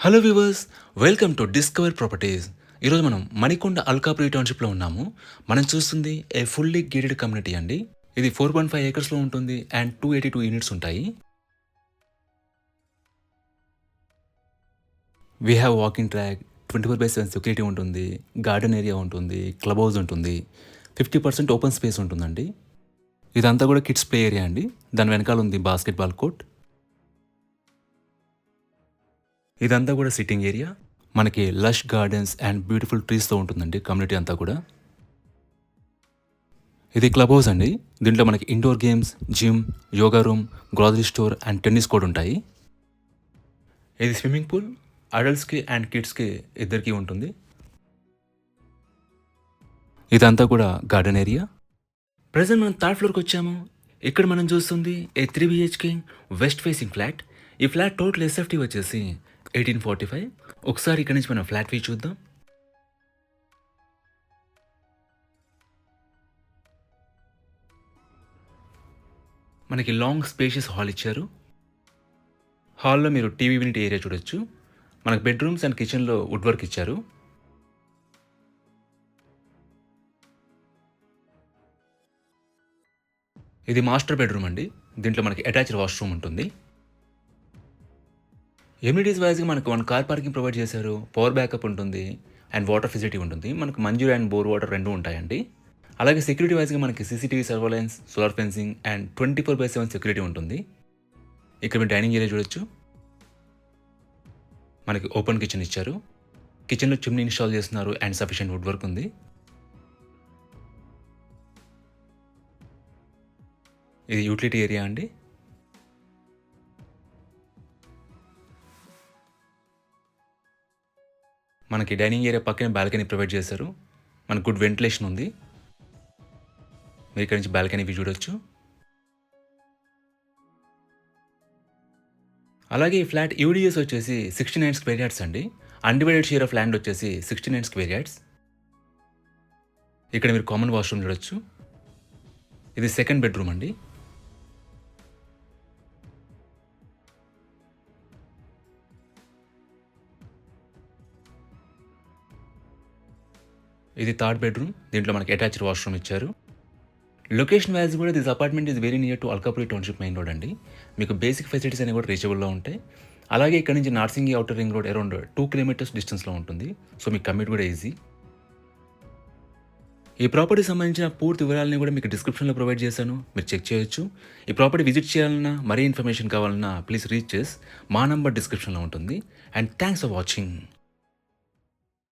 Hello viewers, welcome to discover properties. ఈరోజు మనం మణికొండ అల్కాపురి టౌన్షిప్లో ఉన్నాము. మనం చూస్తుంది ఏ ఫుల్లీ గేటెడ్ కమ్యూనిటీ అండి. ఇది 4.5 ఏకర్స్లో ఉంటుంది అండ్ 282 యూనిట్స్ ఉంటాయి. We have walking track, 24/7 security ఉంటుంది, గార్డెన్ ఏరియా ఉంటుంది, క్లబ్ హౌస్ ఉంటుంది, 50% ఓపెన్ స్పేస్ ఉంటుందండి. ఇదంతా కూడా కిడ్స్ ప్లే ఏరియా అండి. దాని వెనకాల ఉంది బాస్కెట్బాల్ కోర్ట్. ఇదంతా కూడా సిట్టింగ్ ఏరియా. మనకి లష్ గార్డెన్స్ అండ్ బ్యూటిఫుల్ ట్రీస్తో ఉంటుందండి కమ్యూనిటీ అంతా కూడా. ఇది క్లబ్ హౌస్ అండి. దీంట్లో మనకి indoor games, gym, yoga room, grocery store and tennis court ఉంటాయి. ఇది స్విమ్మింగ్ పూల్ అడల్ట్స్కి అండ్ కిడ్స్కి ఇద్దరికి ఉంటుంది. ఇదంతా కూడా గార్డెన్ ఏరియా. ప్రజెంట్ మనం థర్డ్ ఫ్లోర్కి వచ్చాము. ఇక్కడ మనం చూస్తుంది ఏ 3 BHK వెస్ట్ ఫేసింగ్ ఫ్లాట్. ఈ ఫ్లాట్ టోటల్ ఎస్ఎఫ్టీ వచ్చేసి 1845. ఒకసారి ఇక్కడ నుంచి మనం ఫ్లాట్ వ్యూ చూద్దాం. మనకి లాంగ్ స్పేషియస్ హాల్ ఇచ్చారు. హాల్లో మీరు టీవీ యూనిట్ ఏరియా చూడొచ్చు. మనకు బెడ్రూమ్స్ అండ్ కిచెన్లో వుడ్ వర్క్ ఇచ్చారు. ఇది మాస్టర్ బెడ్రూమ్ అండి. దీంట్లో మనకి అటాచ్డ్ వాష్రూమ్ ఉంటుంది. ఎమ్యూనిటీస్ వైజ్గా మనకు 1 కార్ పార్కింగ్ ప్రొవైడ్ చేశారు, పవర్ బ్యాకప్ ఉంటుంది అండ్ వాటర్ ఫెసిలిటీ ఉంటుంది. మనకు మంజూర్ అండ్ బోర్ వాటర్ రెండు ఉంటాయండి. అలాగే సెక్యూరిటీ వైజ్గా మనకి CCTV surveillance, solar fencing and 24/7 security ఉంటుంది. ఇక్కడ మీరు డైనింగ్ ఏరియా చూడొచ్చు. మనకి ఓపెన్ కిచెన్ ఇచ్చారు. కిచెన్లో చిమ్నీ ఇన్స్టాల్ చేస్తున్నారు అండ్ సఫిషియెంట్ వుడ్ వర్క్ ఉంది. ఇది యూటిలిటీ ఏరియా అండి. మనకి డైనింగ్ ఏరియా పక్కనే బాల్కనీ ప్రొవైడ్ చేశారు. మనకు గుడ్ వెంటిలేషన్ ఉంది. మీరు ఇక్కడ నుంచి బాల్కనీ వ్యూ చూడొచ్చు. అలాగే ఈ ఫ్లాట్ యూడిఎస్ వచ్చేసి 69 స్క్వేర్ యార్డ్స్ అండి. అన్డివైడెడ్ షేర్ ఆఫ్ ల్యాండ్ వచ్చేసి 69 స్క్వేర్ యార్డ్స్. ఇక్కడ మీరు కామన్ వాష్రూమ్ చూడొచ్చు. ఇది సెకండ్ బెడ్రూమ్ అండి. ఇది థర్డ్ బెడ్రూమ్. దీంట్లో మనకి అటాచ్డ్ వాష్రూమ్ ఇచ్చారు. లొకేషన్ వైజ్ కూడా this apartment is very near to Alkapuri township main road అండి. మీకు బేసిక్ ఫెసిలిటీస్ అనేవి కూడా రీచబుల్లో ఉంటాయి. అలాగే ఇక్కడ నుంచి Narsingi outer ring road around 2 kilometres డిస్టెన్స్లో ఉంటుంది. సో మీకు కమ్యూట్ కూడా ఈజీ. ఈ ప్రాపర్టీకి సంబంధించిన పూర్తి వివరాలని కూడా మీకు డిస్క్రిప్షన్లో ప్రొవైడ్ చేశాను, మీరు చెక్ చేయొచ్చు. ఈ ప్రాపర్టీ విజిట్ చేయాలన్నా, మరీ ఇన్ఫర్మేషన్ కావాలన్నా ప్లీజ్ రీచ్ చేసి మా నంబర్ డిస్క్రిప్షన్లో ఉంటుంది. And thanks for watching.